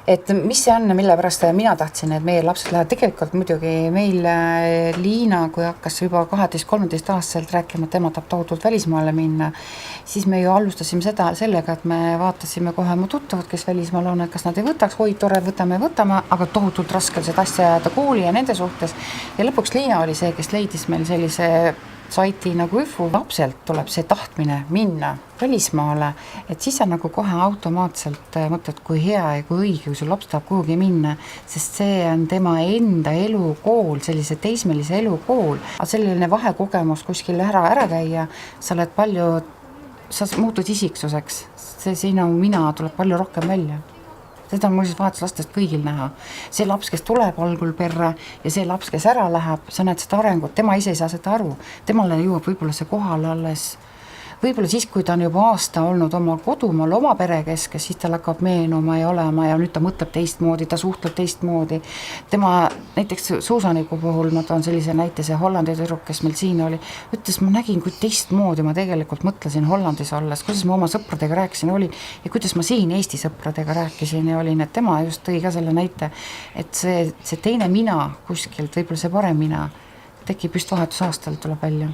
Et mis see on, mille pärast mina tahtsin, et meie lapsed lähevad tegelikult muidugi meil Liina, kui hakkas juba 12-13 aastaselt rääkima, et tema tahab tohutult välismaale minna, siis me ju alustasime sellega, et me vaatasime kohe mu tuttavad, kes välismaal on, et kas nad ei võtaks, oi tore, võtame, aga tohutult raske seda asja ajada kooli ja nende suhtes. Ja lõpuks Liina oli see, kes leidis meil sellise saiti nagu IFU. Lapselt tuleb see tahtmine minna välismaale, et siis sa nagu kohe automaatselt mõtled, kui hea ja kui õige, kui sul laps tahab kuhugi minna, sest see on tema enda elukool, sellise teismelise elukool. Aga selline vahekogemus kuskil ära käia, sa muutud isiksuseks, see sinu mina tuleb palju rohkem välja. Seda on muuseas vahetuslastest kõigil näha. See laps, kes tuleb algul perre ja see laps, kes ära läheb, sa näed seda arengut, tema ise ei saa seda aru. Temale jõuab võib-olla see kohale alles. Võib-olla siis, kui ta on juba aasta olnud oma kodumaal, oma pere keskes, siis tal hakkab meenuma ja olema ja nüüd ta mõtleb teistmoodi, ta suhtleb teistmoodi. Tema näiteks Suusaniku puhul, ma toon sellise näite, see Hollandi tüdruk, kes meil siin oli, ütles, ma nägin, kui teistmoodi ma tegelikult mõtlesin Hollandis olles, kuidas ma oma sõpradega rääkisin oli ja kuidas ma siin Eesti sõpradega rääkisin ja olin, et tema just tõi ka selle näite, et see teine mina kuskilt, võib-olla see parem mina tekib just vahetusaastal, tuleb välja.